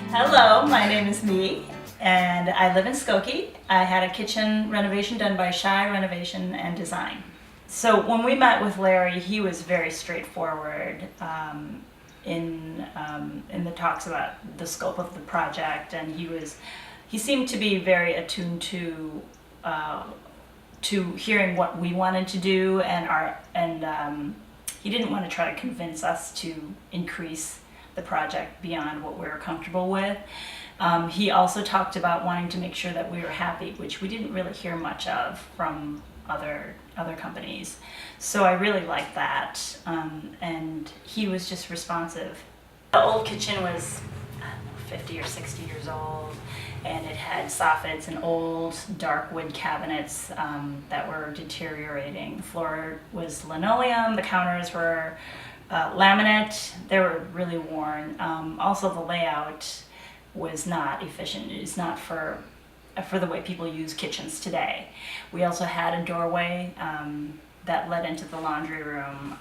Hello, my name is Mee, and I live in Skokie. I had a kitchen renovation done by Chi Renovation Design. So when we met with Larry, he was very straightforward in the talks about the scope of the project, and he seemed to be very attuned to hearing what we wanted to do, and he didn't want to try to convince us to increase the project beyond what we were comfortable with. He also talked about wanting to make sure that we were happy, which we didn't really hear much of from other companies. So I really liked that, and he was just responsive. The old kitchen was, I don't know, 50 or 60 years old, and it had soffits and old dark wood cabinets that were deteriorating. The floor was linoleum, the counters were laminate. They were really worn. Also, the layout was not efficient. It's not for the way people use kitchens today. We also had a doorway that led into the laundry room,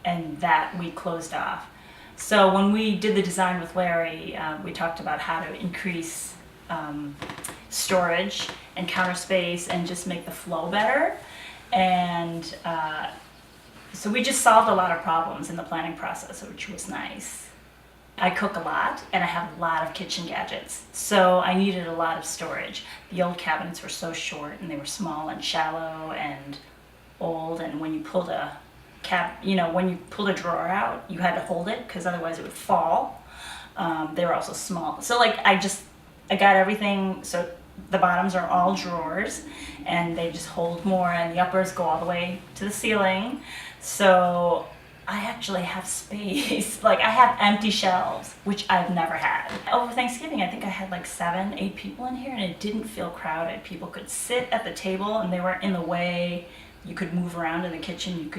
and that we closed off. So when we did the design with Larry, we talked about how to increase storage and counter space and just make the flow better. And so we just solved a lot of problems in the planning process, which was nice. I cook a lot, and I have a lot of kitchen gadgets, so I needed a lot of storage. The old cabinets were so short, and they were small and shallow and old, and when you pulled a drawer out, you had to hold it because otherwise it would fall. They were also small, so I got everything. So the bottoms are all drawers, and they just hold more, and the uppers go all the way to the ceiling. So I actually have space. Like, I have empty shelves, which I've never had. Over Thanksgiving, I think I had like 7, 8 people in here, and it didn't feel crowded. People could sit at the table, and they weren't in the way. You could move around in the kitchen.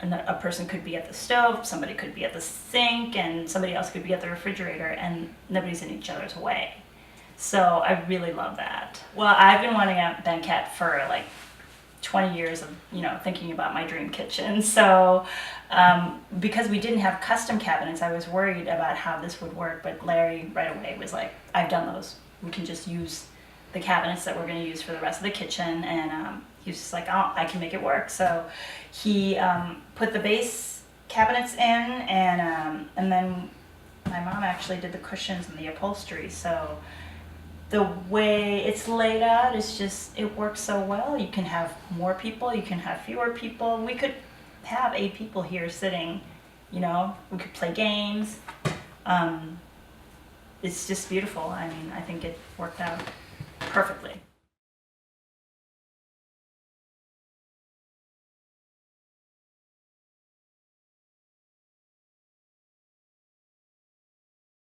A person could be at the stove, somebody could be at the sink, and somebody else could be at the refrigerator, and nobody's in each other's way. So I really love that. Well, I've been wanting a banquette for like 20 years of thinking about my dream kitchen. So because we didn't have custom cabinets, I was worried about how this would work, but Larry right away was like, I've done those. We can just use the cabinets that we're going to use for the rest of the kitchen, and he was just like, oh, I can make it work. So he put the base cabinets in, and then my mom actually did the cushions and the upholstery. So the way it's laid out is just, it works so well. You can have more people, you can have fewer people. We could have 8 people here sitting, we could play games. It's just beautiful. I mean, I think it worked out perfectly.